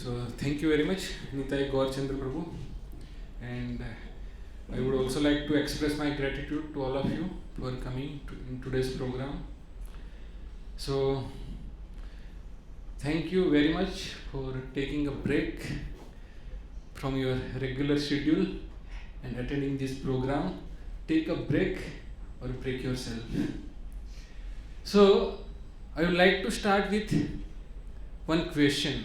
So thank you very much, Nitai Gaurchandra Prabhu, and I would also like to express my gratitude to all of you for coming in today's program. So thank you very much for taking a break from your regular schedule and attending this program. Take a break or break yourself. So I would like to start with one question.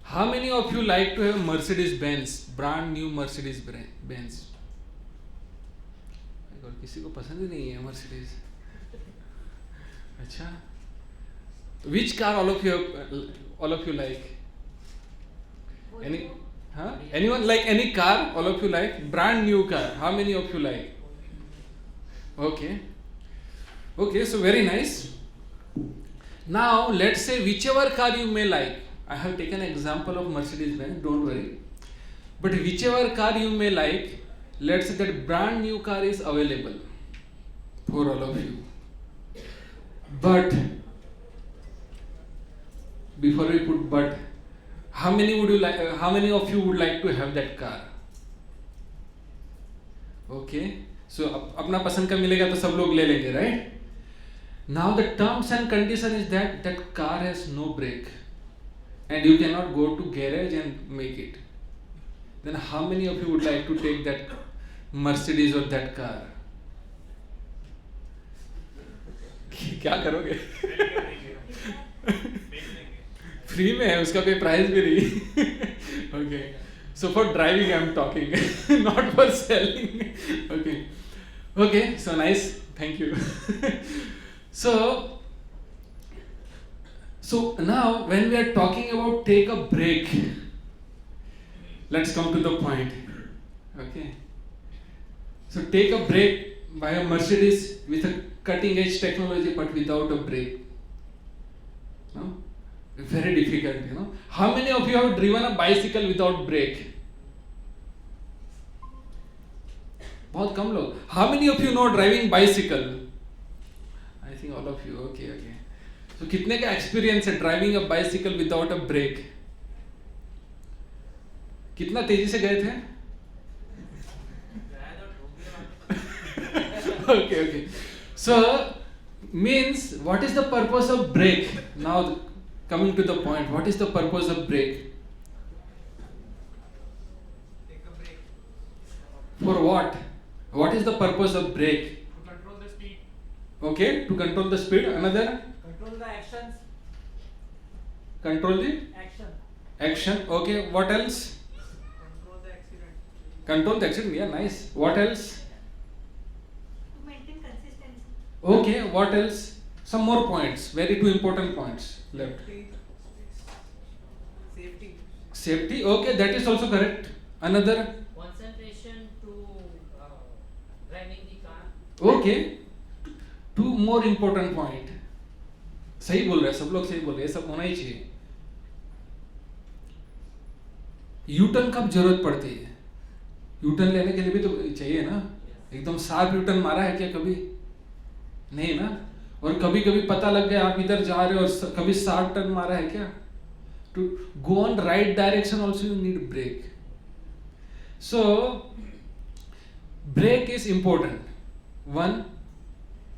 How many of you like to have Mercedes Benz, brand new Mercedes Benz? किसी को पसंद ही नहीं है Mercedes. अच्छा. Which car all of you like? Anyone like any car? All of you like brand new car? How many of you like? Okay, so very nice. Now let's say whichever car you may like. I have taken an example of Mercedes Benz, don't worry. But whichever car you may like, let's say that brand new car is available for all of you. But before we put but, how many of you would like to have that car? Okay, so अपना पसंद का मिलेगा तो सब लोग ले लेंगे, right? Now the terms and condition is that car has no brake and you cannot go to garage and make it. Then how many of you would like to take that Mercedes or that car? क्या करोगे? Free में है, उसका कोई price भी नहीं. Okay, so for driving I am talking, not for selling. Okay, so nice, thank you. So now when we are talking about take a break, let's come to the point. Okay, so take a break by a Mercedes with a cutting edge technology but without a brake. No? Very difficult, you know. How many of you have driven a bicycle without brake? बहुत कम लोग. How many of you know driving bicycle? I think all of you. Okay. So कितने का experience है driving a bicycle without a brake? कितना तेजी से गए थे? Okay. So means what is the purpose of brake? Now coming to the point, what is the purpose of brake? Take a break. For what? What is the purpose of brake? To control the speed. Okay, to control the speed. Another? Control the actions. Control the? Action. Okay, what else? Control the accident. Control the accident, yeah, nice. What else? To maintain consistency. Okay, what else? Some more points, very two important points left. Safety, okay, that is also correct. Another? Concentration to driving the car. Okay, two more important point. सही बोल रहे हैं, सब लोग सही बोल रहे हैं, सब होना ही चाहिए. यूटर्न कब जरूरत पड़ती है? यूटर्न लेने के लिए भी तो चाहिए ना. एकदम शार्प यूटर्न मारा है क्या कभी? नहीं ना. और कभी कभी पता लग गया आप इधर जा रहे हो और कभी शार्प टर्न मारा है क्या? To go on right direction also you need brake. So brake is important. One,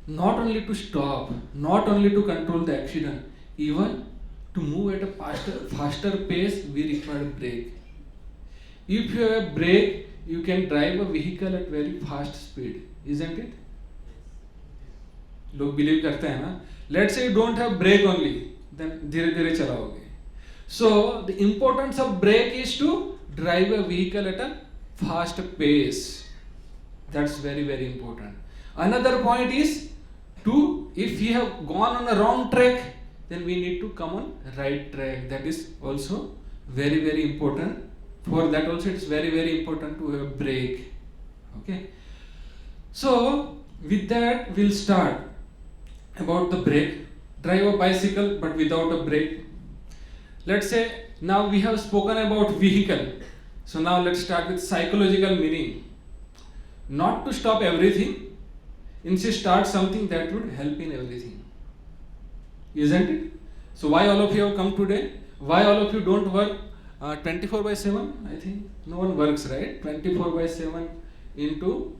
not only to stop, not only to control the accident, even to move at a faster pace we require brake. If you have a brake, you can drive a vehicle at very fast speed, isn't it? लोग believe करते हैं ना. Let's say you don't have brake only, then धीरे धीरे चलाओगे. So the importance of brake is to drive a vehicle at a fast pace. That's very, very important. Another point is if we have gone on a wrong track, then we need to come on right track. That is also very, very important. For that also it's very, very important to have brake. Okay. So with that we'll start about the brake. Drive a bicycle but without a brake. Let's say now we have spoken about vehicle. So now let's start with psychological meaning. Not to stop everything, instead start something that would help in everything. Isn't it? So why all of you have come today? why all of you don't work 24/7? I think no one works, right? 24/7 into,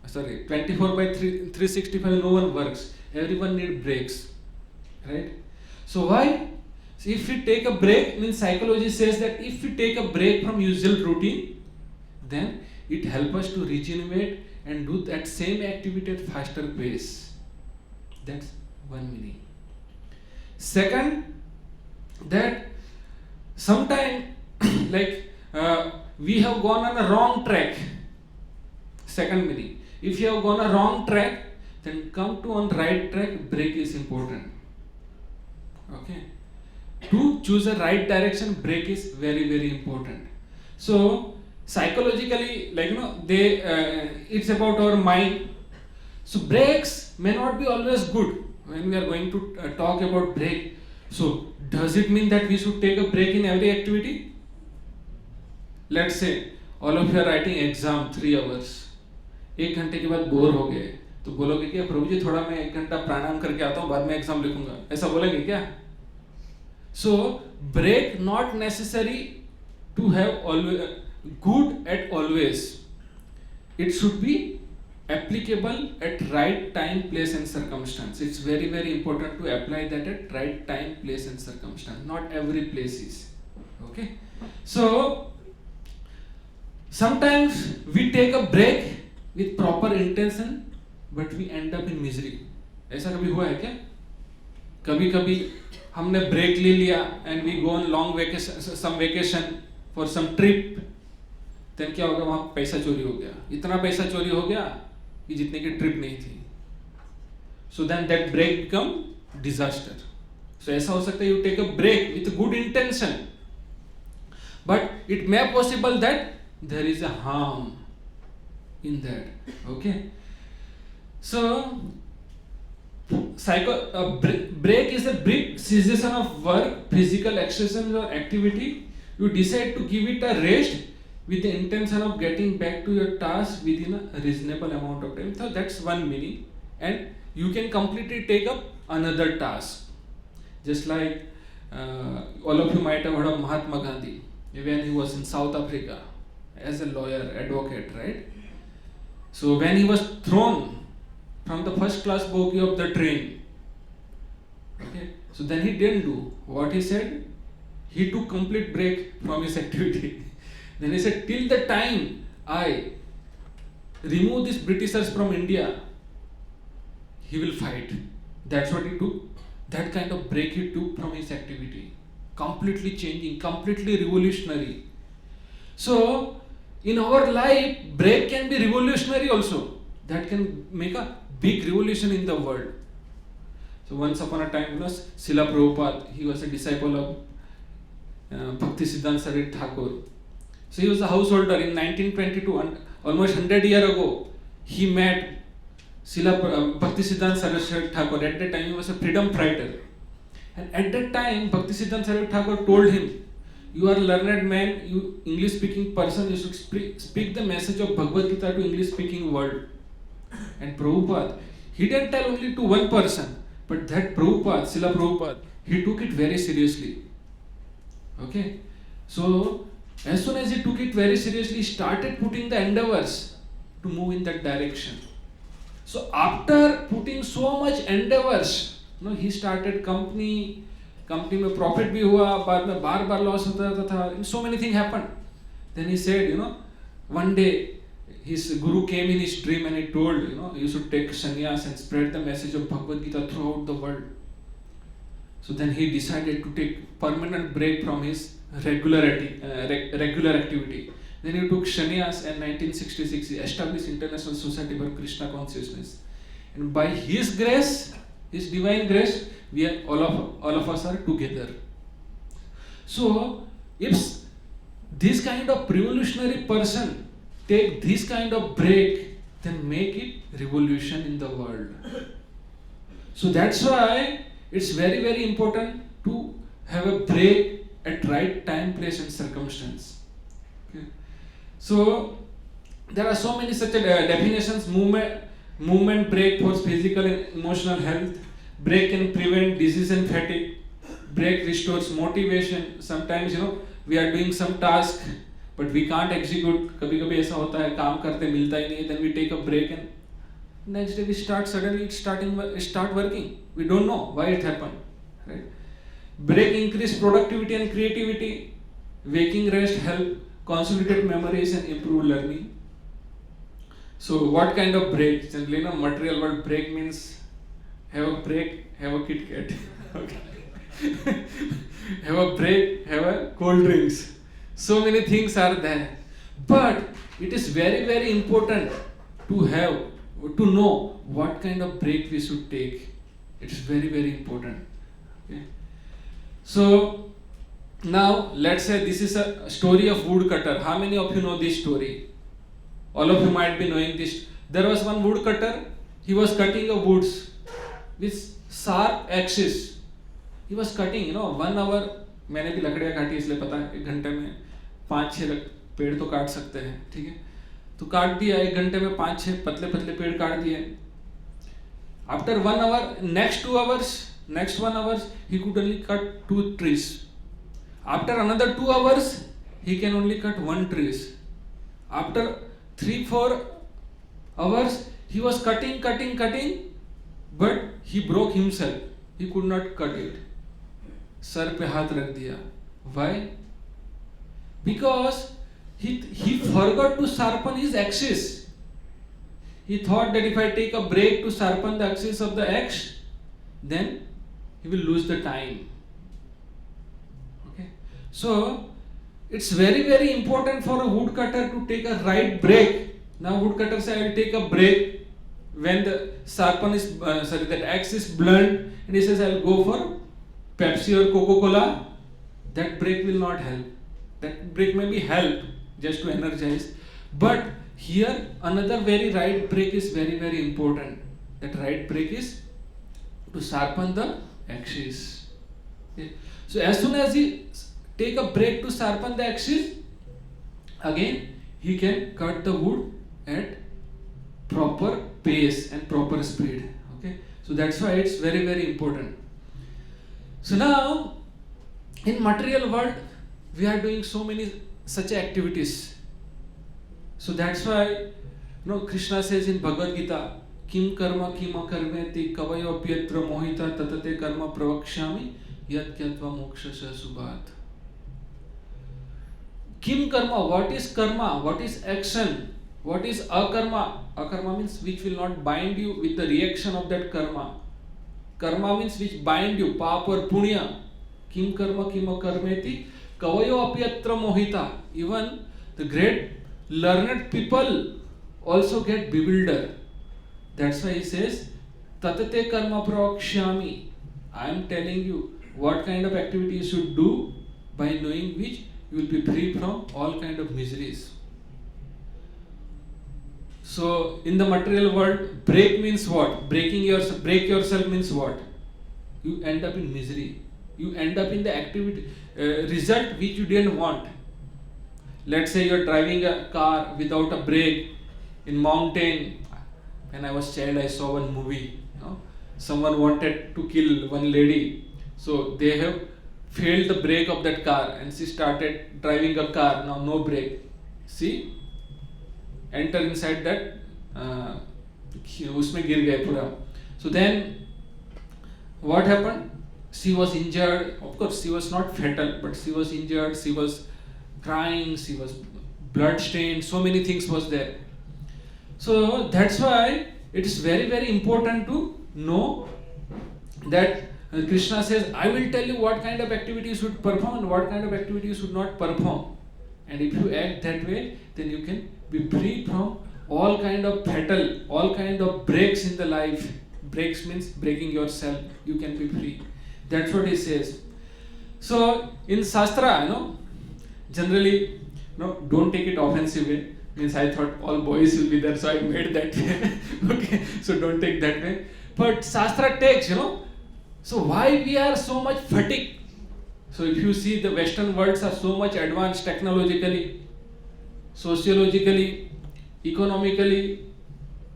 365, no one works. Everyone need breaks, right? So why? So if we take a break, means psychology says that if we take a break from usual routine, then it helps us to regenerate and do that same activity at faster pace. That's one meaning. Second, that sometime we have gone on a wrong track. Second meaning, if you have gone a wrong track, then come to on right track. Break is important. Okay, to choose a right direction, break is very, very important. So psychologically, it's about our mind. So breaks may not be always good. When we are going to talk about break, so does it mean that we should take a break in every activity? Let's say all of you are writing exam 3 hours. 1 घंटे के बाद bore हो गए तो बोलोगे क्या प्रभु जी थोड़ा मैं 1 घंटा प्राणायाम करके आता हूँ, बाद में एग्जाम लिखूंगा, ऐसा बोलेंगे क्या? So break not necessary to have always good at always. It should be applicable at right time, place and circumstance. It's very, very important to apply that at right time, place and circumstance. Not every place is. Okay. So sometimes we take a break with proper intention, but we end up in misery. ऐसा कभी हुआ है क्या? कभी कभी हमने break ले लिया and we go on long vacation, some vacation for some trip. Then क्या होगा? वहाँ पैसा चोरी हो गया. इतना पैसा चोरी हो गया कि जितने की ट्रिप नहीं थी. So then that break become disaster. So ऐसा हो सकता है you take a break with good intention, but it may possible that there is a harm in that. Okay. So break is a brief cessation of work, physical exercise or activity. You decide to give it a rest with the intention of getting back to your task within a reasonable amount of time. So that's one meaning, and you can completely take up another task. Just like all of you might have heard of Mahatma Gandhi when he was in South Africa as a lawyer, advocate, right? So when he was thrown from the first class bogie of the train, okay, so then he didn't do what he said. He took complete break from his activity. Then he said, till the time I remove these Britishers from India, he will fight. That's what he took. That kind of break he took from his activity. Completely changing, completely revolutionary. So in our life, break can be revolutionary also. That can make a big revolution in the world. So once upon a time, Srila Prabhupada, he was a disciple of Bhaktisiddhanta Saraswati Thakur. So he was a householder in 1922, and almost 100 years ago, he met Srila Bhaktisiddhanta Saraswati Thakur. At that time, he was a freedom fighter. And at that time, Bhaktisiddhanta Saraswati Thakur told him, you are a learned man, you English speaking person, you should speak the message of Bhagavad Gita to English speaking world. And Prabhupada, he didn't tell only to one person, but that Prabhupada, Srila Prabhupada, he took it very seriously. Okay. So as soon as he took it very seriously, he started putting the endeavors to move in that direction. So after putting so much endeavors, he started company में profit भी हुआ, बाद में बार loss होता था, and so many things happened. Then he said, one day his guru came in his dream and he told, you should take sannyas and spread the message of Bhagavad Gita throughout the world. So then he decided to take permanent break from his regular activity. Then he took sannyas, and 1966 he established International Society for Krishna Consciousness. And by his grace, his divine grace, we are all of us are together. So if this kind of revolutionary person take this kind of break, then make it revolution in the world. So that's why it's very, very important to have a break at right time, place and circumstance. Okay. So there are so many such definitions. Movement break for physical and emotional health. Break can prevent disease and fatigue. break restores motivation. Sometimes we are doing some task but we can't execute. कभी कभी ऐसा होता है काम करते मिलता ही नहीं है, then we take a break and next day we start working. We don't know why it happened, right? Break increase productivity and creativity. Waking rest help consolidate memories and improve learning. So what kind of break? Generally, material world break means have a break, have a Kit Kat. Okay. Have a break, have a cold drinks. So many things are there. But it is very, very important to know what kind of break we should take. It is very, very important. Okay. So now let's say this is a story of woodcutter. How many of you know this story? All of you might be knowing this. There was one woodcutter. He was cutting a woods with sharp axes. He was cutting, 1 hour. मैंने भी लकड़ियाँ काटी इसलिए पता है 1 घंटे में 5-6 पेड़ तो काट सकते हैं, ठीक है? तो काट दिया 1 घंटे में 5-6 पतले पतले पेड़ काट दिए. After 1 hour, next 1 hour, he could only cut 2 trees. After another 2 hours, he can only cut 1 tree. After 3-4 hours, he was cutting, but he broke himself. He could not cut it. Sir पे हाथ रख दिया. Why? Because he forgot to sharpen his axis. He thought that if I take a break to sharpen the axis of the axe, then he will lose the time. Okay. So it's very, very important for a woodcutter to take a right break. Now woodcutter say I will take a break when the that axe is blunt, and he says I will go for Pepsi or Coca-Cola. That break will not help. That break may be help just to energize, but here another very right break is very, very important. That right break is to sharpen the axis. Okay. So as soon as he take a break to sharpen the axis, again he can cut the wood at proper pace and proper speed. Okay. So that's why it's very, very important. So now in material world we are doing so many such activities. So that's why Krishna says in Bhagavad Gita, Kim karma kim akarmeti kavayo apyatra mohita tatate karma pravakshami yat kyatva mokshasya subhat. Kim karma, what is karma? What is action? What is akarma? Akarma means which will not bind you with the reaction of that karma. Karma means which bind you, papa or punya. Kim karma kim akarmeti kavayo apyatra mohita. Even the great learned people also get bewildered. That's why he says, Tatate karma pravakshami. I am telling you what kind of activity you should do, by knowing which you will be free from all kind of miseries. So in the material world, break means what? Break yourself means what? You end up in misery. You end up in the activity result which you didn't want. Let's say you're driving a car without a brake in mountain. When I was child, I saw one movie. Someone wanted to kill one lady, so they have failed the brake of that car, and she started driving a car. Now no brake. See, enter inside that. उसमें गिर गए पूरा. So then, what happened? She was injured. Of course, she was not fatal, but she was injured. She was crying. She was blood stained. So many things was there. So that's why it is very, very important to know that Krishna says, I will tell you what kind of activity you should perform and what kind of activity you should not perform. And if you act that way, then you can be free from all kind of fatal, all kind of breaks in the life. Breaks means breaking yourself. You can be free. That's what he says. So in Shastra, generally, don't take it offensive way. Means I thought all boys will be there, so I made that way. Okay, so don't take that way. But Shastra takes, So why we are so much fatigued? So if you see, the Western worlds are so much advanced technologically, sociologically, economically,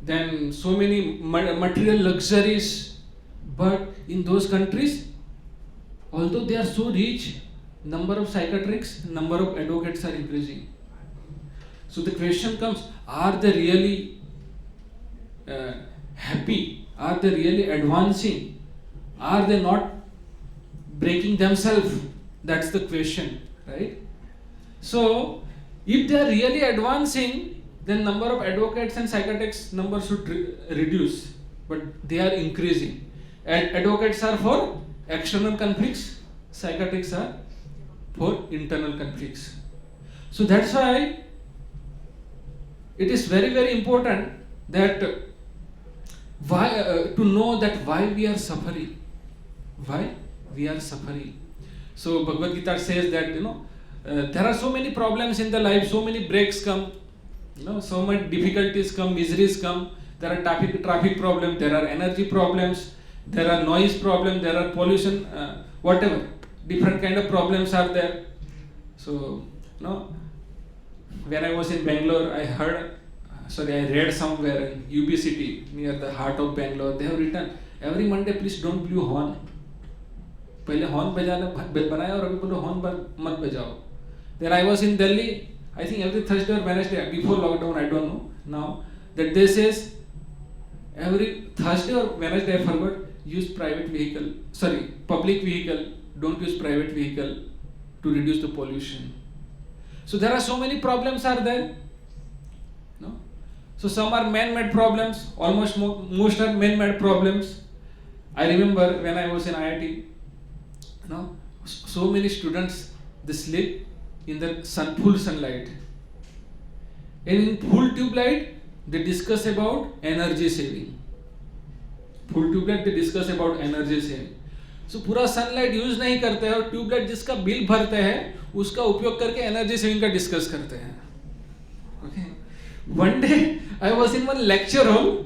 then so many material luxuries. But in those countries, although they are so rich, number of psychiatrists, number of advocates are increasing. So the question comes, are they really happy? Are they really advancing? Are they not breaking themselves? That's the question, right? So if they are really advancing, then number of advocates and psychiatrists number should reduce, but they are increasing. Advocates are for external conflicts, psychiatrists are for internal conflicts. So that's why it is very, very important that why to know that why we are suffering. Why we are suffering. So Bhagavad Gita says that there are so many problems in the life, so many breaks come, so many difficulties come, miseries come. There are traffic problems, there are energy problems, there are noise problems, there are pollution, whatever. Different kind of problems are there. So when I was in Bangalore, I read somewhere in UB city near the heart of Bangalore, they have written, every Monday please don't blow horn. पहले horn बजाना बनाया और अभी बोलो horn मत बजाओ. Then I was in Delhi, I think every Thursday or Wednesday before lockdown, I don't know now, that they says every Thursday or Wednesday, I forgot, use public vehicle, don't use private vehicle to reduce the pollution. So there are so many problems are there. So some are man-made problems, almost most are man-made problems. I remember when I was in IIT, so many students, they sleep in the full sunlight. And in full tube light, they discuss about energy saving. Full tube light, they discuss about energy saving. So पूरा sunlight use नहीं करते हैं और tubelight जिसका bill भरते हैं उसका उपयोग करके एनर्जी सेविंग का डिस्कस करते हैं. Okay. One day I was in one lecture hall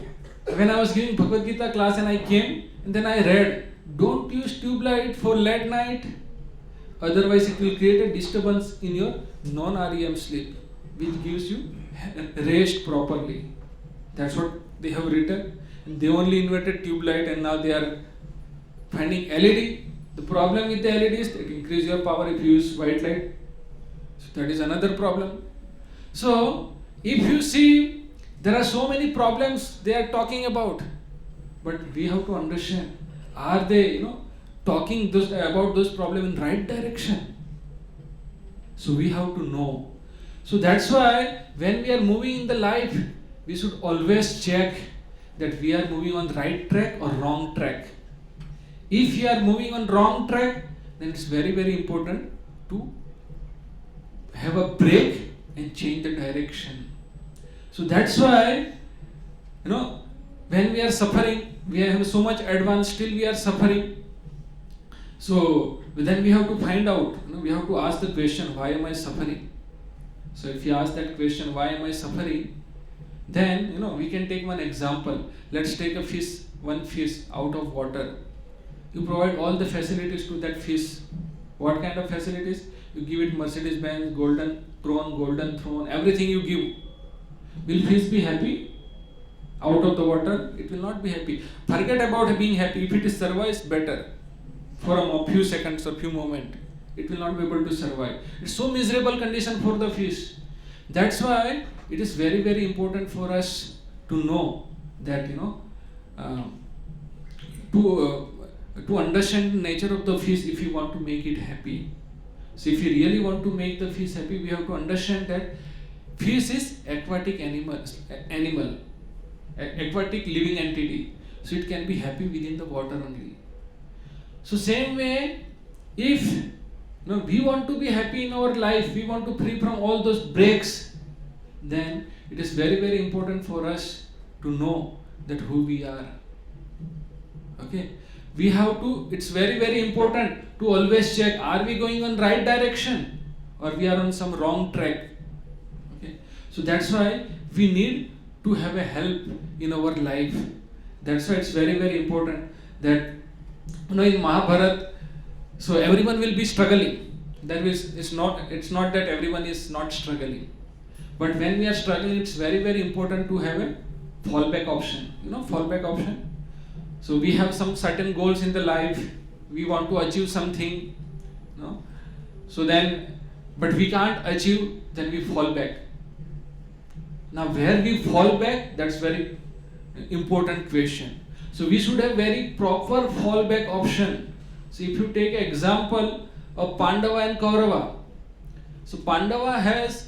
when I was giving Bhagavad Gita class, and I came and then I read, don't use tube light for late night, otherwise it will create a disturbance in your non-REM sleep, which gives you rest properly. That's what they have written. And they only invented tube light, and now they are finding LED. The problem with the LED is that increase your power if you use white light. So that is another problem. So if you see, there are so many problems they are talking about, but we have to understand, are they talking about those problems in right direction? So we have to know. So that's why when we are moving in the life, we should always check that we are moving on the right track or wrong track. If you are moving on wrong track, then it's very, very important to have a break and change the direction. So that's why, when we are suffering, we have so much advanced, still we are suffering. So then we have to find out, we have to ask the question, why am I suffering? So if you ask that question, why am I suffering? Then, we can take one example. Let's take one fish out of water. You provide all the facilities to that fish. What kind of facilities? You give it Mercedes-Benz, golden throne, everything you give. Will fish be happy? Out of the water, it will not be happy. Forget about being happy. If it survives, better. For a few seconds or few moments, it will not be able to survive. It's so miserable condition for the fish. That's why it is very, very important for us to know that, to understand the nature of the fish if you want to make it happy. So if you really want to make the fish happy, we have to understand that fish is aquatic animal, aquatic living entity. So it can be happy within the water only. So same way, if we want to be happy in our life, we want to free from all those breaks, then it is very, very important for us to know that who we are. Okay, it's very, very important to always check, are we going on right direction or we are on some wrong track. Okay, so that's why we need to have a help in our life. That's why it's very, very important that in Mahabharata, so everyone will be struggling. That is, it's not that everyone is not struggling. But when we are struggling, it's very, very important to have a fallback option. Fallback option. So we have some certain goals in the life. we want to achieve something, no? So then, but we can't achieve, then we fall back. Now where we fall back, that's very important question. So we should have very proper fallback option. So if you take an example of Pandava and Kaurava, so Pandava has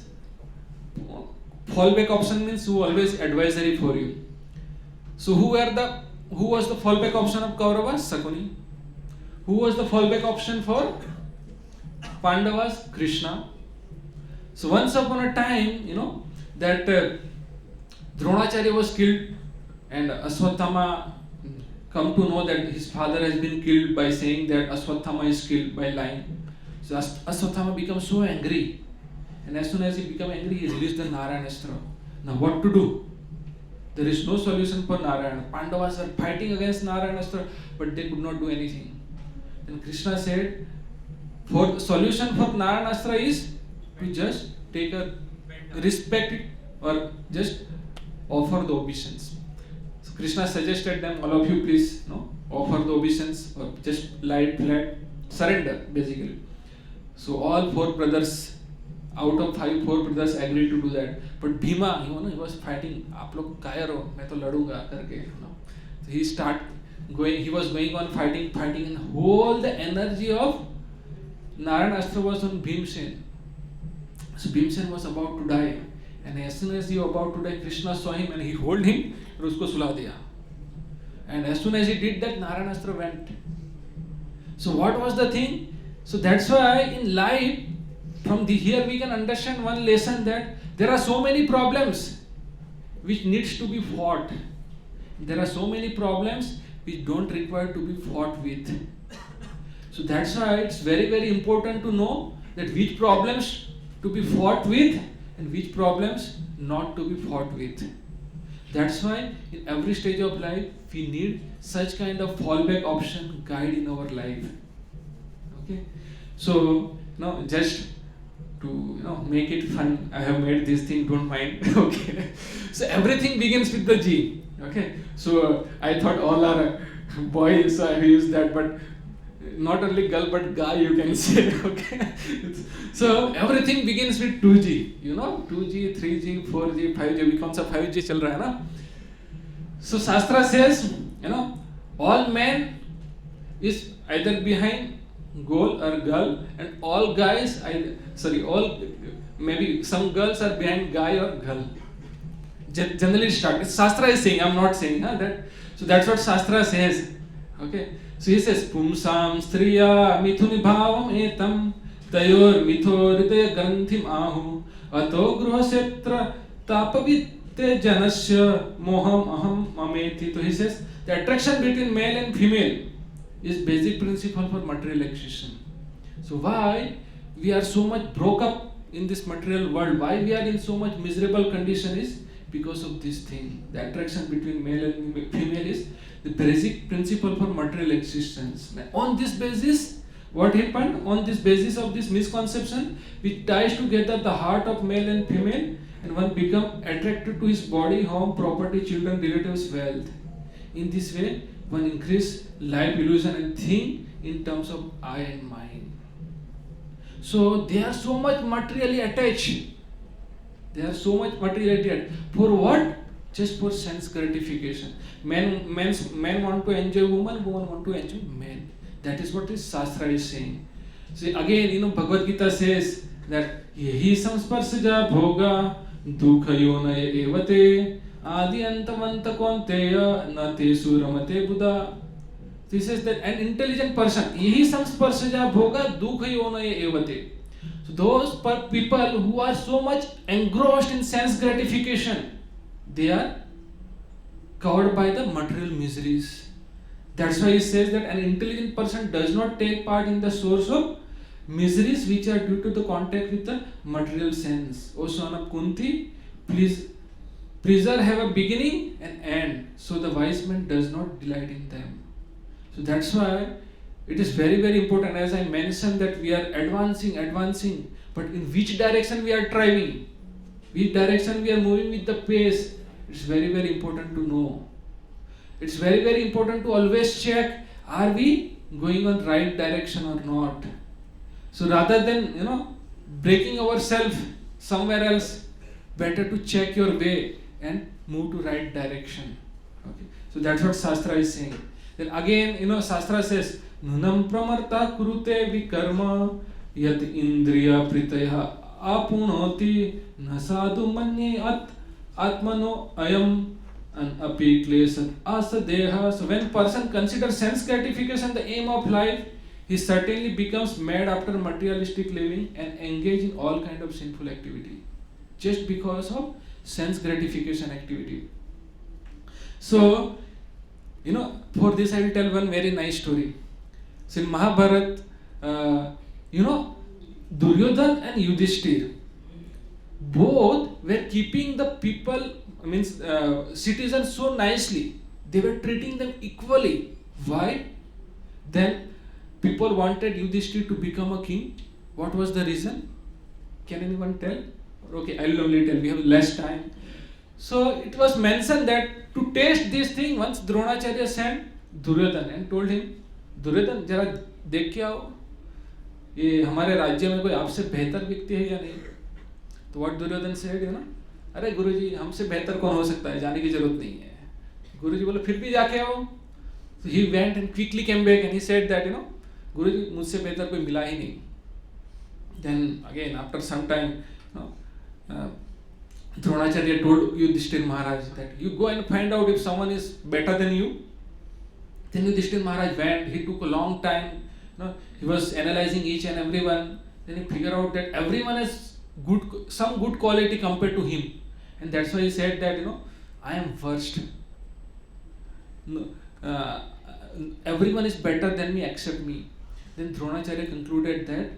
fallback option, means who always advisory for you. So who was the fallback option of Kaurava? Sakuni. Who was the fallback option for Pandavas? Krishna. So once upon a time, that Dronacharya was killed, and Aswathama come to know that his father has been killed by saying that Aswathama is killed by lying. So Aswathama becomes so angry, and as soon as he becomes angry, he released the Narayanastra. Now what to do? There is no solution for Narayana. Pandavas are fighting against Narayanastra, but they could not do anything. Then Krishna said, for the solution for Narayanastra is to just take a respect it, or just offer the obeisance. So Krishna suggested them, all of you please offer the obeisance, or just lie flat, surrender basically. So all 4 brothers, out of 5, 4 brothers agreed to do that. But Bhima, he was fighting. आप लोग कायर हो, मैं तो लड़ूंगा करके. So he was going on fighting, and whole the energy of Narayanastra was on Bhimsen. So Bhimsen was about to die, and as soon as he was about to die, Krishna saw him and he hold him and उसको सुला दिया. And as soon as he did that, Narayanastra went. So what was the thing? So that's why in life, from here we can understand one lesson, that there are so many problems which needs to be fought. There are so many problems which don't require to be fought with. So that's why it's very, very important to know that which problems to be fought with and which problems not to be fought with. That's why in every stage of life we need such kind of fallback option guide in our life. Okay, so just to make it fun, I have made this thing, don't mind. Okay, so everything begins with the G. Okay, so I thought all are boys, so I use that, but not only girl but guy you can say. Okay, so everything begins with 2G. 2G, 3G, 4G, 5G. अभी कौन सा 5G चल रहा है ना? So Shastra says, all men is either behind goal or girl, and all guys, maybe some girls are behind guy or girl. Generally start. Shastra is saying, I'm not saying that. So that's what Shastra says. Okay. So he says, Pumsam striya mithuni bhavam etam tayor mitho hridaya granthim ahu ato gruhasetra tapavitte janasya moham aham mameti. So he says, the attraction between male and female is basic principle for material existence. So why we are so much broke up in this material world, why we are in so much miserable condition, is because of this thing. The attraction between male and female is the basic principle for material existence. Now, on this basis, what happened? On this basis of this misconception, which ties together the heart of male and female, and one become attracted to his body, home, property, children, relatives, wealth. In this way, one increase life illusion and think in terms of I and mine. So they are so much materially attached. They are so much materially attached. For what? Just for sense gratification. Men want to enjoy woman want to enjoy men. That is what this Shastra is saying. See again, Bhagavad Gita says that yehi samsparsaja bhoga dukha yonaya evate adi antamanta konteya na tesu ramate buddha. This says that an intelligent person, yehi samsparsaja bhoga dukha yonaya evate. So those people who are so much engrossed in sense gratification, they are covered by the material miseries. That's why he says that an intelligent person does not take part in the source of miseries which are due to the contact with the material sense. O son of Kunti, please have a beginning and end, so the wise man does not delight in them. So that's why it is very, very important, as I mentioned, that we are advancing, but in which direction we are driving, which direction we are moving with the pace, it's very, very important to know. It's very, very important to always check, are we going on right direction or not. So rather than breaking ourselves somewhere else, better to check your way and move to right direction. Okay, so that's what Shastra is saying. Then again, Shastra says, Nunam pramarta kurute vikarma yat indriya pritaya apunoti nasadu manye atmano ayam and api klesat asadeha. So when person considers sense gratification the aim of life, he certainly becomes mad after materialistic living and engage in all kind of sinful activity just because of sense gratification activity. So, for this I will tell one very nice story. So in Mahabharata, Duryodhan and Yudhishthir, both were keeping the people, citizens so nicely. They were treating them equally. Why? Then people wanted Yudhishthir to become a king. What was the reason? Can anyone tell? Okay, I will only tell. We have less time. So it was mentioned that to taste this thing, once Dronacharya sent Duryodhan and told him, Duryodhan, जरा देख के आओ, ये हमारे राज्य में कोई आपसे बेहतर व्यक्ति है या नहीं? तो what Duryodhan said, अरे गुरुजी हमसे बेहतर कौन हो सकता है, जाने की जरूरत नहीं है. गुरुजी बोले फिर भी जाके आओ. So he went and quickly came back and he said that गुरुजी मुझसे बेहतर कोई मिला ही नहीं. Then again after some time, Dronacharya told Yudhishthir Maharaj that you go and find out if someone is better than you. Then Yudhishthir Maharaj went. He took a long time. He was analyzing each and everyone. Then he figured out that everyone has some good quality compared to him, and that's why he said that I am worst. Everyone is better than me except me. Then Dronacharya concluded that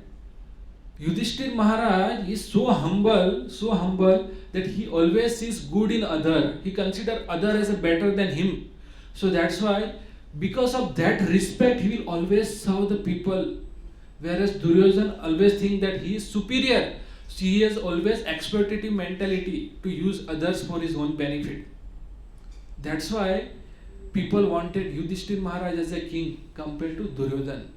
Yudhishthir Maharaj is so humble that he always sees good in other. He considers other as a better than him. So that's why, because of that respect, he will always serve the people. Whereas Duryodhan always think that he is superior. So he has always exploitative mentality to use others for his own benefit. That's why people wanted Yudhishthir Maharaj as a king compared to Duryodhan.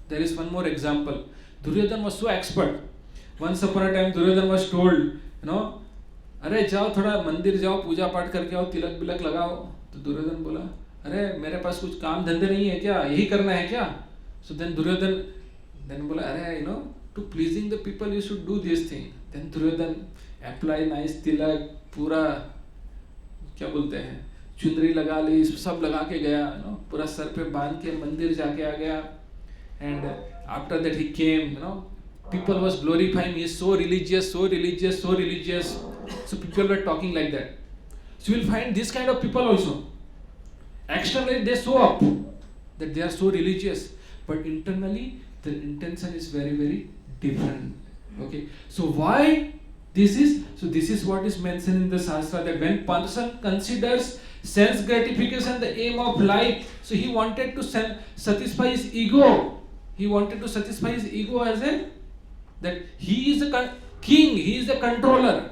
There is one more example. Duryodhan was so expert. Once upon a time Duryodhan was told, अरे जाओ थोड़ा मंदिर जाओ, पूजा पाठ करके आओ, तिलक बिलक लगाओ. तो दुर्योधन बोला, अरे मेरे पास कुछ काम धंधे नहीं है क्या, यही करना है क्या? So then Duryodhan बोला, अरे to pleasing the people you should do this thing. Then Duryodhan apply nice तिलक, पूरा क्या बोलते हैं, चुंदरी लगा ली, सब लगा के गया, पूरा सर पे बांध के मंदिर जाके आ गया. And after that he came, people was glorifying, he is so religious, so religious, so religious. So people were talking like that. So you will find this kind of people also. Externally they show up that they are so religious, but internally their intention is very, very different. Okay. So why this is? So this is what is mentioned in the Shastra, that when person considers sense gratification the aim of life, so he wanted to satisfy his ego. He wanted to satisfy his ego as that he is a king, he is the controller.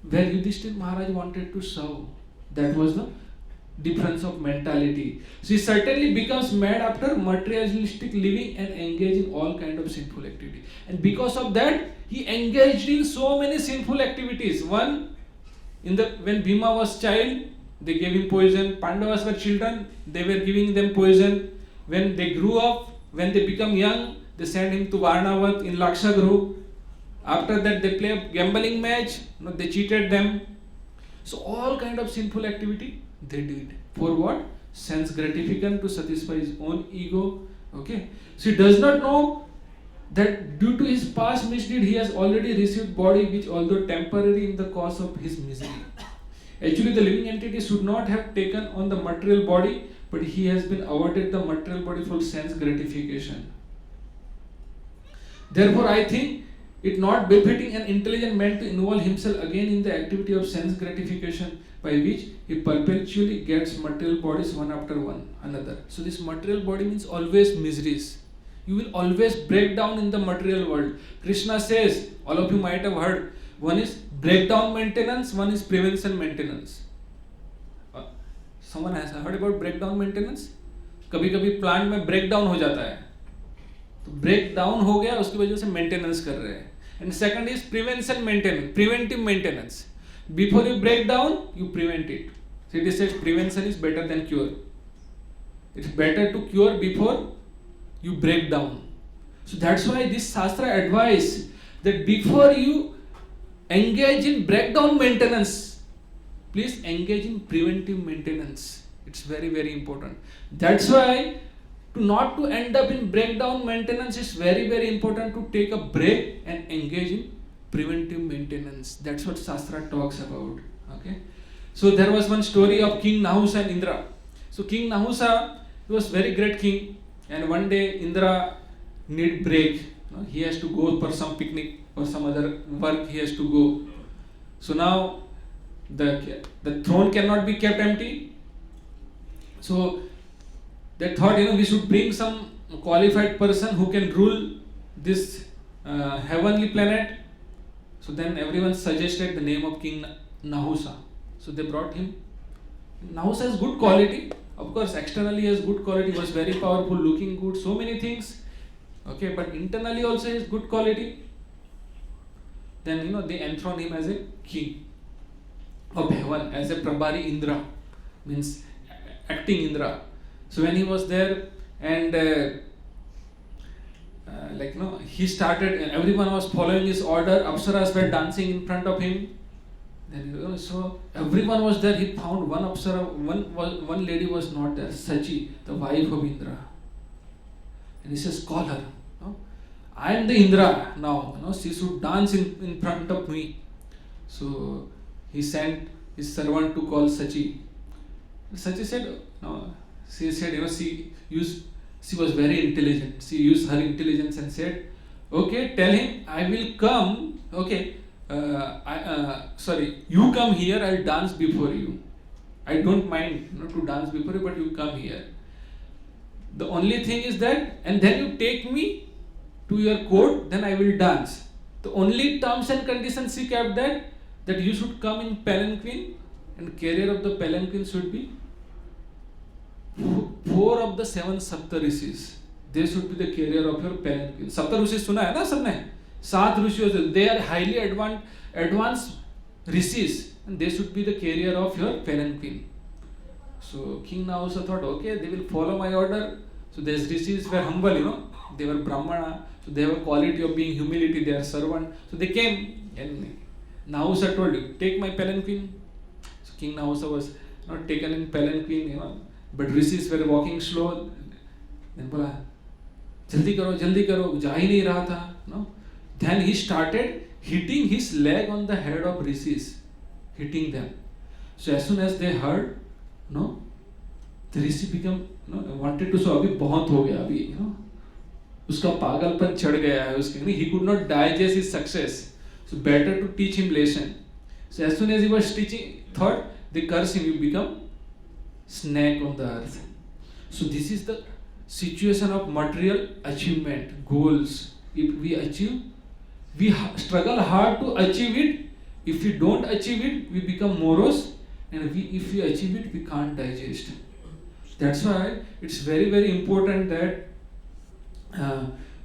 Where Yudhishthir Maharaj wanted to serve. That was the difference of mentality. So he certainly becomes mad after materialistic living and engage in all kind of sinful activity. And because of that, he engaged in so many sinful activities. One, when Bhima was child, they gave him poison. Pandavas were children, they were giving them poison. When they grew up, when they become young, they sent him to Varnavat in Lakshagruh. After that, they play a gambling match. They cheated them. So all kind of sinful activity they did. For what? Sense gratification, to satisfy his own ego. Okay. So he does not know that due to his past misdeed, he has already received body which, although temporary, in the cause of his misery. Actually, the living entity should not have taken on the material body, but he has been awarded the material body for sense gratification. Therefore, I think it not befitting an intelligent man to involve himself again in the activity of sense gratification, by which he perpetually gets material bodies one after one another. So this material body means always miseries. You will always break down in the material world. Krishna says, all of you might have heard, one is breakdown maintenance, one is prevention maintenance. Someone has heard about breakdown maintenance? कभी कभी plant में breakdown हो जाता है, तो break down हो गया, उसकी वजह से मेंटेनेंस कर रहे हैं. And second is prevention maintenance, preventive maintenance. Before you break down you prevent it. So it is said prevention is better than cure. It's better to cure before you break down. So that's why this Shastra advice that before you engage in breakdown maintenance, please engage in preventive maintenance. It's very, very important. That's why not to end up in breakdown maintenance is very, very important to take a break and engage in preventive maintenance. That's what Shastra talks about. Okay. So there was one story of King Nahusa and Indra. So King Nahusa, he was very great king, and one day Indra need break. He has to go for some picnic or some other work. He has to go. So now the throne cannot be kept empty. So they thought, we should bring some qualified person who can rule this heavenly planet. So then everyone suggested the name of King Nahusa. So they brought him. Nahusa has good quality. Of course, externally he has good quality. He was very powerful, looking good, so many things. Okay, but internally also he has good quality. Then they enthrone him as a king of heaven, as a Prabhari Indra, means acting Indra. So when he was there and he started, and everyone was following his order. Apsaras were dancing in front of him. Then so everyone was there. He found one Apsara, one lady was not there, Sachi, the wife of Indra. And he says, call her. I am the Indra now. She should dance in front of me. So he sent his servant to call Sachi. Sachi said, no. She said, she was very intelligent. She used her intelligence and said, okay, tell him I will come. Okay. You come here, I'll dance before you. I don't mind to dance before you, but you come here. The only thing is that, and then you take me to your court, then I will dance. The only terms and conditions she kept that you should come in palanquin, and carrier of the palanquin should be 4 of the 7 Saptarishis. They should be the carrier of your palanquin. Saptarishis सुना है ना सबने? 7 ऋषियों, they are highly advanced rishis, and they should be the carrier of your palanquin. So King Nahusa thought, okay, they will follow my order. So these rishis were humble, they were Brahmana, so they have a quality of being humility, they are servant. So they came, and Nahusa told you, take my palanquin. So King Nahusa was not taken in palanquin, but rishis were walking slow. Then बोला, जल्दी करो, जा ही नहीं रहा था, Then he started hitting his leg on the head of rishis, hitting them. So as soon as they heard, the rishi became, wanted to, so अभी बहुत हो गया अभी, उसका पागलपन चढ़ गया है उसके, he could not digest his success. So better to teach him lesson. So as soon as he was teaching, thought they curse him, you become snake on the earth. So this is the situation of material achievement, goals. If we achieve, we struggle hard to achieve it. If we don't achieve it, we become morose, and if we achieve it, we can't digest. That's why it's very, very important that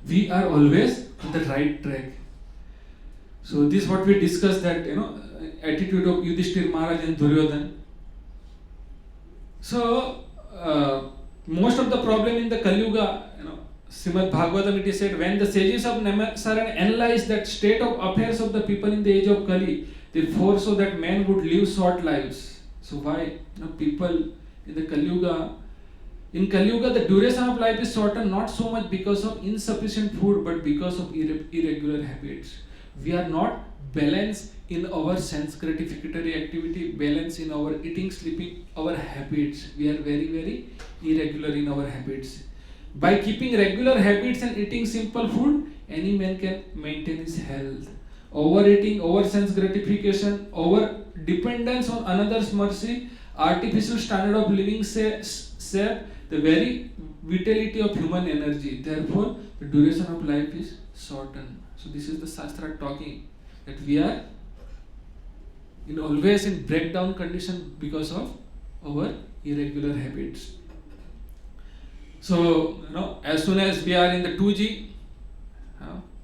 we are always on the right track. So this is what we discussed, that attitude of Yudhishthir Maharaj and Duryodhan. So most of the problem in the Kali Yuga, Srimad Bhagavatam, it is said, when the sages of Namasaran analyzed that state of affairs of the people in the age of Kali, they foresaw that men would live short lives. So why? People in the Kali Yuga, the duration of life is shortened not so much because of insufficient food, but because of irregular habits. We are not balanced in our sense gratificatory activity, balanced in our eating, sleeping, our habits. We are very, very irregular in our habits. By keeping regular habits and eating simple food, any man can maintain his health. Overeating, over sense gratification, over dependence on another's mercy, artificial standard of living sap the very vitality of human energy. Therefore, the duration of life is shortened. So this is the Shastra talking that we are always in breakdown condition because of our irregular habits. So, as soon as we are in the 2G,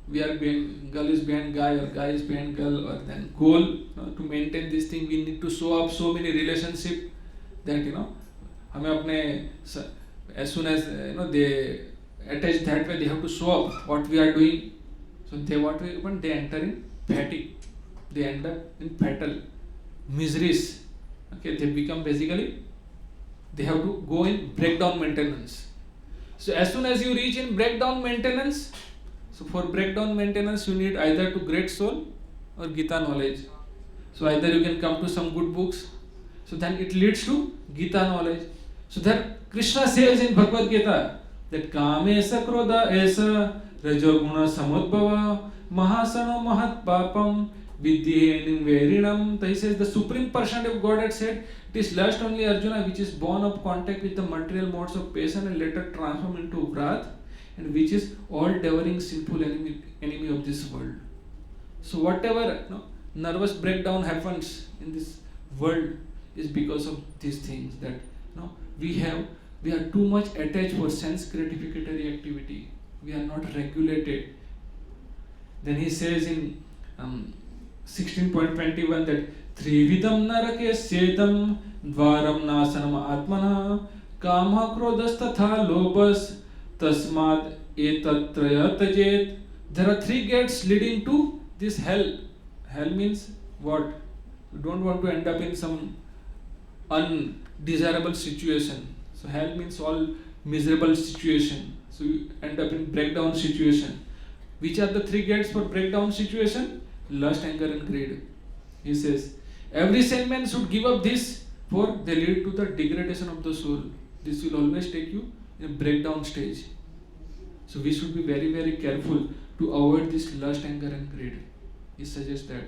we are behind, girl is behind guy or guy is behind girl, or then goal, to maintain this thing we need to show up so many relationship that हमें अपने as soon as they attach that way, they have to show up what we are doing. So they enter in fatigue, they end up in fatal miseries. Okay, they become basically, they have to go in breakdown maintenance. So as soon as you reach in breakdown maintenance, so for breakdown maintenance you need either to great soul or Gita knowledge. So either you can come to some good books, so then it leads to Gita knowledge. So that Krishna says in Bhagavad Gita that Kamesa Krodha Esa Rajoguna Samudbhava Mahasana Mahat Papam Vidyenim Verinam. He says the Supreme Personality of God had said it is lust only, Arjuna, which is born of contact with the material modes of passion and later transformed into wrath, and which is all devouring sinful enemy of this world. So whatever nervous breakdown happens in this world is because of these things, that we are too much attached for sense gratificatory activity. We are not regulated. Then he says in 16.21 that Trividam narake sedam dvaram nasanam atmana kama krodastatha lobas tasmad etatraya tajet. There are three gates leading to this hell. Hell means what? You don't want to end up in some undesirable situation. So hell means all miserable situation. So you end up in breakdown situation. Which are the three gates for breakdown situation? Lust, anger and greed. He says, every sane man should give up this, for they lead to the degradation of the soul. This will always take you in a breakdown stage. So we should be very, very careful to avoid this lust, anger and greed. He suggests that.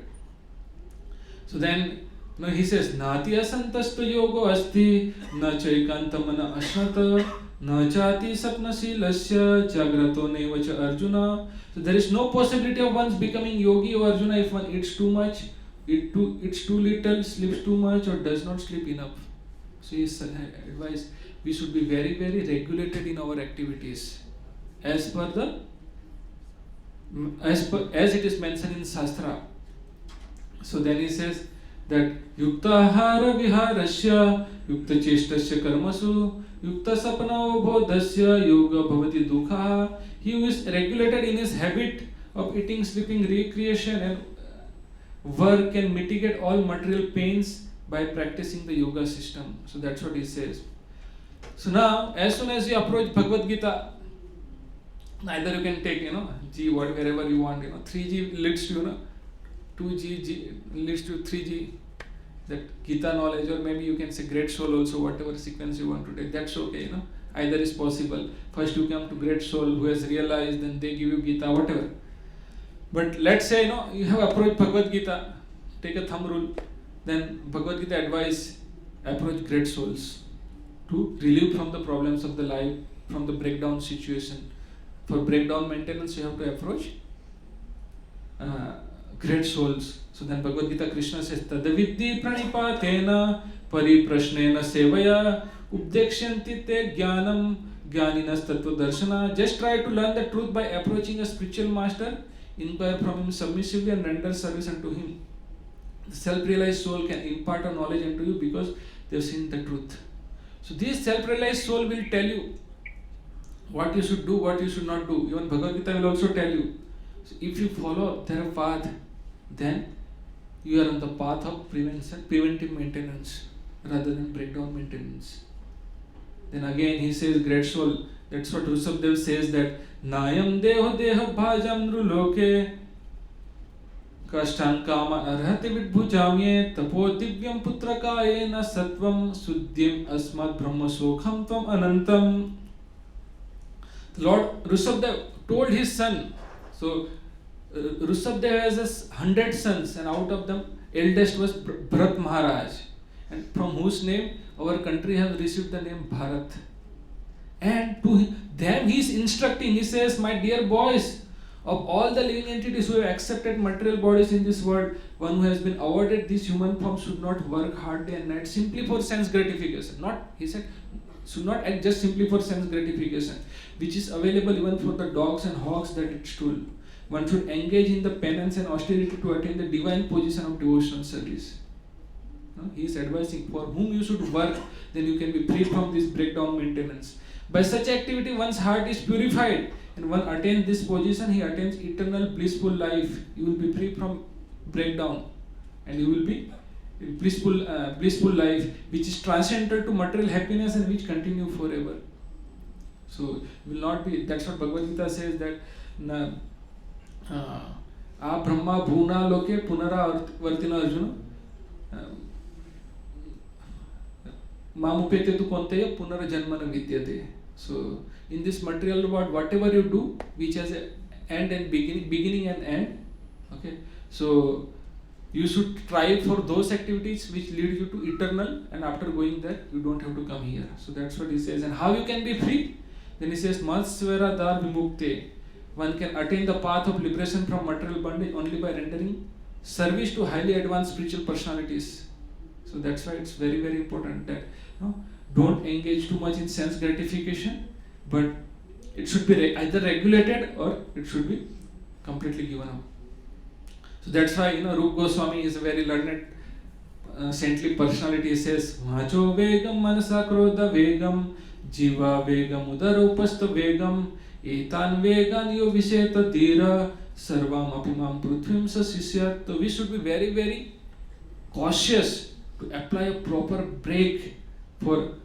So then he says, Nati asantasto yogo asti na chaikantamana ashnata na chati sapnasilasya jagrato nevacha Arjuna. So there is no possibility of one's becoming yogi or Arjuna if one eats too much, eats too little, sleeps too much, or does not sleep enough. So he advised we should be very, very regulated in our activities as it is mentioned in Shastra. So then he says that Yukta Hara Viharasya Yukta Cheshtasya Karmasu Yukta Sapna Bodhasya Yoga Bhavati Dukha. He who is regulated in his habit of eating, sleeping, recreation and work can mitigate all material pains by practicing the yoga system. So that's what he says. So now, as soon as you approach Bhagavad Gita, either you can take, G, wherever you want, 3G leads to, 2G leads to 3G, that Gita knowledge, or maybe you can say great soul also, whatever sequence you want to take, that's okay, either is possible. First you come to great soul who has realized, then they give you Gita, whatever. But let's say, you have approached Bhagavad Gita, take a thumb rule, then Bhagavad Gita advice, approach great souls to relieve from the problems of the life, from the breakdown situation. For breakdown maintenance, you have to approach great souls. So then Bhagavad Gita, Krishna says, Tadavidhi pranipatena pariprashnena sevaya ubdekshanti te jnanam jnaninas tattva darshana. Just try to learn the truth by approaching a spiritual master, inquire from him submissively and render service unto him. The self-realized soul can impart a knowledge unto you because they have seen the truth. So this self-realized soul will tell you what you should do, what you should not do. Even Bhagavad Gita will also tell you. So if you follow their path, then you are on the path of preventive maintenance rather than breakdown maintenance. Then again he says, great soul, that's what Rushabdev says, that Nayam deho deha bhajam nruloke kashtan kama arhati vidbhujamye tapo divyam putrakaye na satvam suddhyam asmat brahma sokham tvam anantam. Lord Rushabdev told his son, so Rushabdev has 100 sons, and out of them eldest was Bharat Maharaj, and from whose name our country has received the name Bharat. And to them he is instructing, he says, my dear boys, of all the living entities who have accepted material bodies in this world, one who has been awarded this human form should not work hard day and night simply for sense gratification. He said, should not act just simply for sense gratification, which is available even for the dogs and hogs that it stole. one should engage in the penance and austerity to attain the divine position of devotional service. No? He is advising for whom you should work, then you can be free from this breakdown maintenance. By such activity, one's heart is purified, and one attains this position, he attains eternal blissful life. You will be free from breakdown, and you will be in blissful life, which is transcendental to material happiness and which continue forever. So will not be. That's what Bhagavad Gita says, that a brahma bhuna loke punara vartina arjuna mamupete tu konteya punara janmana vidyate. So in this material world, whatever you do, which has an end and beginning and end, okay, so you should try for those activities which lead you to eternal, and after going there you don't have to come here. So that's what he says. And how you can be free? Then he says, Matsvara dar vimukte. One can attain the path of liberation from material bondage only by rendering service to highly advanced spiritual personalities. So that's why it's very, very important that don't engage too much in sense gratification, but it should be either regulated or it should be completely given up. So that's why Rupa Goswami is a very learned saintly personality. He says, Vacho vegam manasa krodha vegam jiva vegam udara upastha vegam etan vegan yo visheta dhira sarvam apimam prithvim sa sisyat. So we should be very, very cautious to apply a proper break for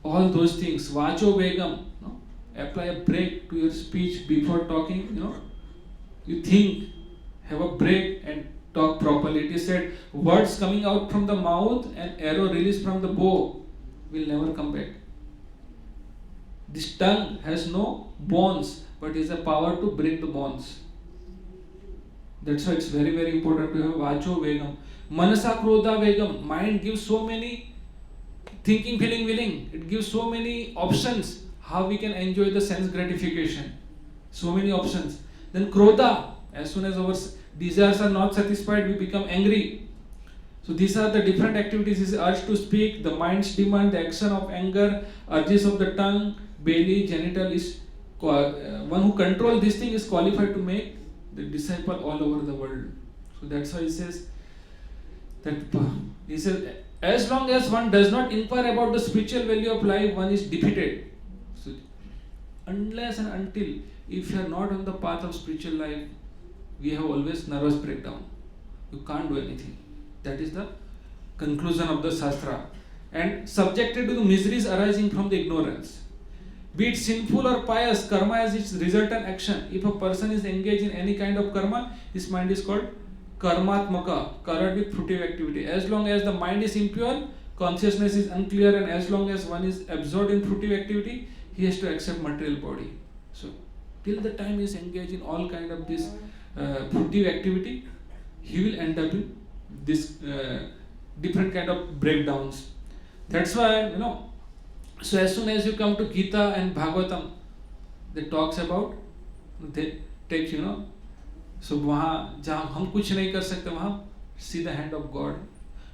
all those things. Vacho vegam, apply a break to your speech before talking. You think, have a break and talk properly. It is said, words coming out from the mouth and arrow released from the bow will never come back. This tongue has no bones, but is a power to break the bones. That's why it's very, very important to have vacho vegam. Manasa krodha vegam. Mind gives so many thinking, feeling, willing. It gives so many options how we can enjoy the sense gratification. So many options. Then krodha. As soon as our desires are not satisfied, we become angry. So these are the different activities. Is urge to speak, the mind's demand, the action of anger, urges of the tongue, belly, genital. Is one who controls this thing is qualified to make the disciple all over the world. So that's why he says that as long as one does not inquire about the spiritual value of life, one is defeated. So unless and until if you are not on the path of spiritual life, we have always nervous breakdown. You can't do anything. That is the conclusion of the Shastra. And subjected to the miseries arising from the ignorance. Be it sinful or pious, karma has its resultant action. If a person is engaged in any kind of karma, his mind is called karmatmaka, colored with fruitive activity. As long as the mind is impure, consciousness is unclear, and as long as one is absorbed in fruitive activity, he has to accept material body. So till the time he is engaged in all kind of this fruitive activity, he will end up in this different kind of breakdowns. That's why so as soon as you come to Gita and Bhagavatam, they talks about, they take so वहाँ जहाँ हम कुछ नहीं कर सकते, वहाँ see the hand of God.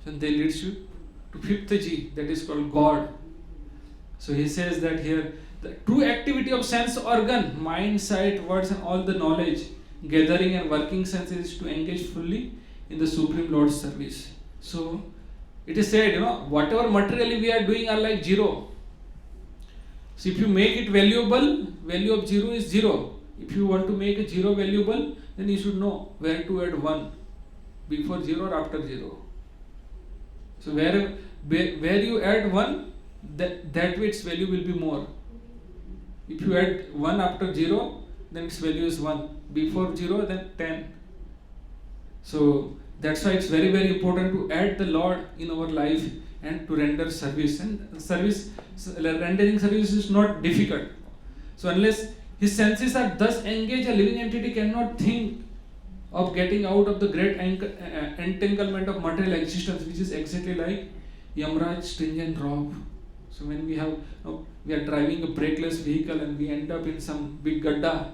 So they leads you to fifth G, that is called God. So he says that here the true activity of sense organ, mind, sight, words, and all the knowledge, gathering and working senses is to engage fully in the Supreme Lord's service. So it is said, whatever materially we are doing are like zero. So if you make it valuable, value of zero is zero. If you want to make a zero valuable, then you should know where to add 1, before 0 or after 0. So where you add 1, that way its value will be more. If you add 1 after 0, then its value is 1. Before 0, then 10. So that's why it's very, very important to add the Lord in our life and to render service. And rendering service is not difficult. So unless his senses are thus engaged, a living entity cannot think of getting out of the great entanglement of material existence, which is exactly like Yamraj stringent rope. So when we are driving a brakeless vehicle and we end up in some big gadda,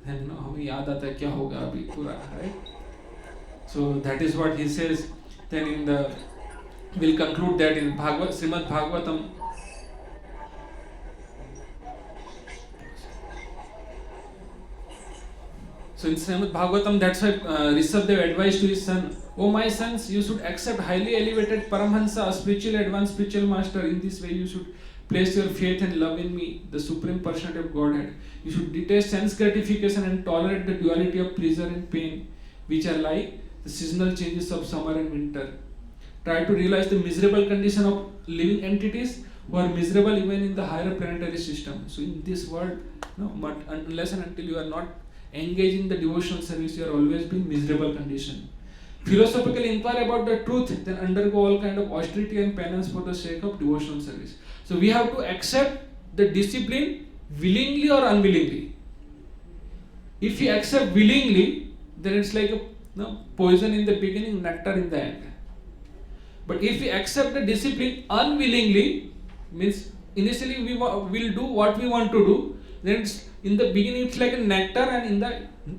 then हमें याद आता है क्या होगा अभी पूरा, right? So that is what he says. Then we'll conclude that in Srimad Bhagavatam. So in Srimad Bhagavatam, that's why Rishabdev advised to his son, "O my sons, you should accept highly elevated Paramhansa, a spiritual advanced spiritual master. In this way you should place your faith and love in me, the Supreme Personality of Godhead. You should detest sense gratification and tolerate the duality of pleasure and pain, which are like the seasonal changes of summer and winter. Try to realize the miserable condition of living entities who are miserable even in the higher planetary system." So in this world, but unless and until you are not engaged in the devotional service, you are always being miserable condition. Philosophically inquire about the truth, then undergo all kind of austerity and penance for the sake of devotional service. So we have to accept the discipline willingly or unwillingly. If we accept willingly, then it's like a poison in the beginning, nectar in the end. But if we accept the discipline unwillingly, means initially we will do what we want to do, then it's, in the beginning it's like a nectar and in the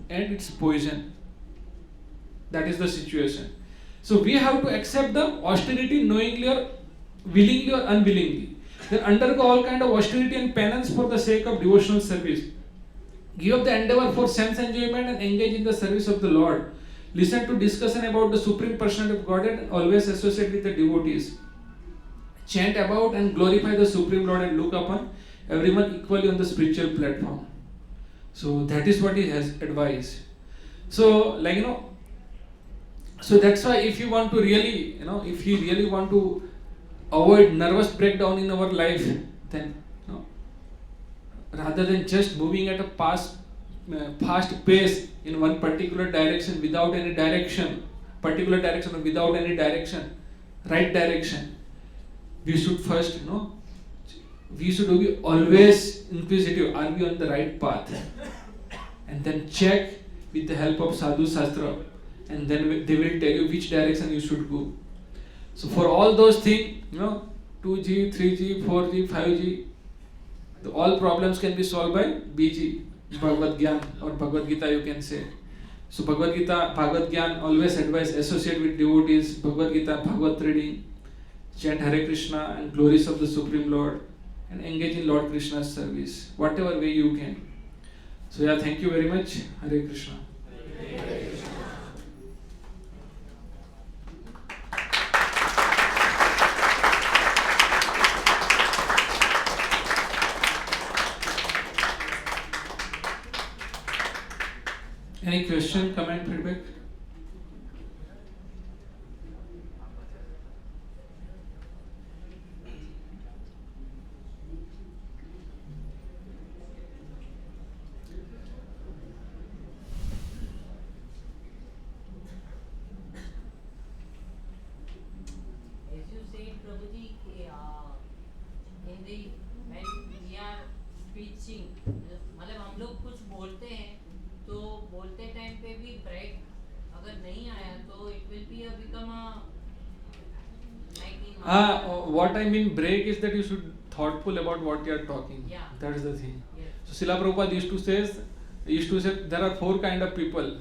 end it's poison. That is the situation. So we have to accept the austerity knowingly or willingly or unwillingly. Then undergo all kind of austerity and penance for the sake of devotional service. Give up the endeavor for sense enjoyment and engage in the service of the Lord. Listen to discussion about the Supreme Personality of Godhead and always associate with the devotees. Chant about and glorify the Supreme Lord and look upon everyone equally on the spiritual platform. So that is what he has advised. So so that's why if you want to really, if you really want to avoid nervous breakdown in our life, then rather than just moving at a fast pace in one particular direction without any direction, right direction, we should first, we should be always inquisitive, are we on the right path? And then check with the help of Sadhu Shastra, and then they will tell you which direction you should go. So for all those things, 2G, 3G, 4G, 5G, all problems can be solved by BG, Bhagavad Gyan or Bhagavad Gita you can say. So Bhagavad Gyan always advise associate with devotees, Bhagavad Gita, Bhagavad reading, chant Hare Krishna and glories of the Supreme Lord, and engage in Lord Krishna's service, whatever way you can. So yeah, thank you very much. Hare Krishna. Any question, comment, feedback? मतलब हम लोग कुछ बोलते हैं तो बोलते time पे भी ब्रेक अगर नहीं आया तो it will be become a what I mean break is that you should thoughtful about what you are talking. Yeah. That is the thing. Yes. So Srila Prabhupada used to say there are 4 kind of people: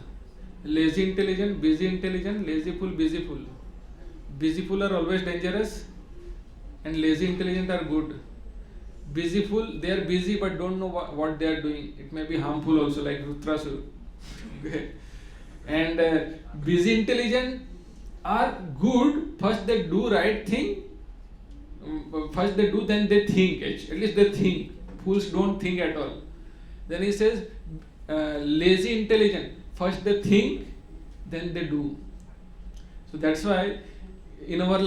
lazy intelligent, busy intelligent, lazy fool, busy fool. Busy fool are always dangerous, and lazy intelligent are good. Busy fool, they are busy but don't know what they are doing. It may be harmful also, like Rutrasur. Okay. And busy intelligent are good. First they do right thing. First they do, then they think. At least they think. Fools don't think at all. Then he says lazy intelligent. First they think, then they do. So that's why in our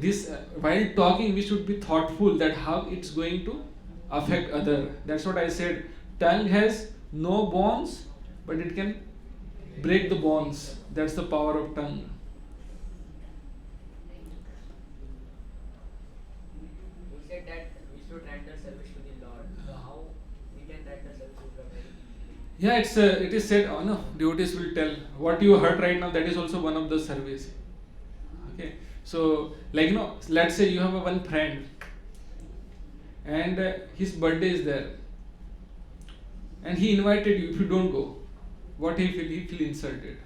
this while talking we should be thoughtful that how it's going to affect other. That's what I said. Tongue has no bonds, but it can break the bonds. That's the power of tongue. You said that we should render service to the Lord. So how we can render service to the Lord? Yeah, it is said. Devotees will tell what you heard right now. That is also one of the service. Okay, so let's say you have one friend, and his birthday is there, and he invited you. If you don't go, what he feel? He feel insulted.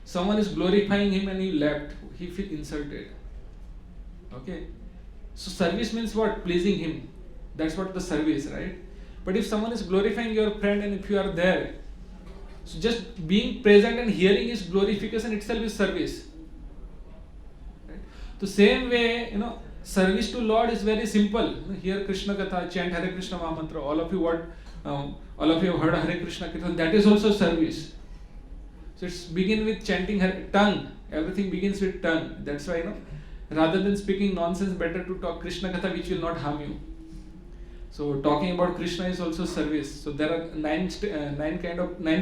Someone is glorifying him and you left. He feel insulted. Okay, so service means what? Pleasing him. That's what the service, right? But if someone is glorifying your friend and if you are there, So just being present and hearing is glorification itself is service. Right? The same way, service to Lord is very simple. Hear Krishna Katha, chant Hare Krishna Mahamantra. All of you have heard Hare Krishna Kirtan. That is also service. So it's begin with chanting tongue. Everything begins with tongue. That's why, rather than speaking nonsense, better to talk Krishna Katha, which will not harm you. So talking about Krishna is also service. So there are nine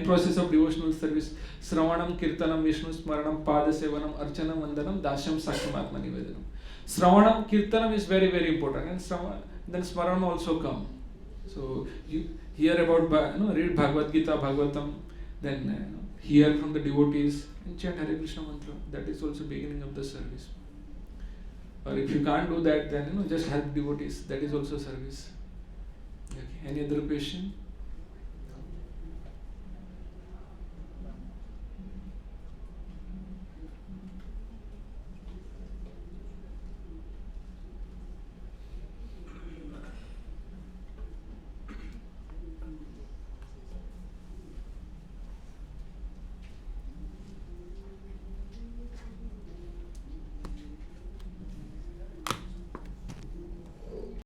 process of devotional service: Sravanam, Kirtanam, Vishnu Smaranam, Pada Sevanam, Archanam, Vandanam, Dasham, Sakshamatma Nivedanam. Sravanam, Kirtanam is very, very important, and then Smaranam also come. So you hear about, read Bhagavad Gita, Bhagavatam, then hear from the devotees and chant Hare Krishna mantra. That is also beginning of the service. Or if you can't do that, then just help devotees. That is also service. Okay. Any other question?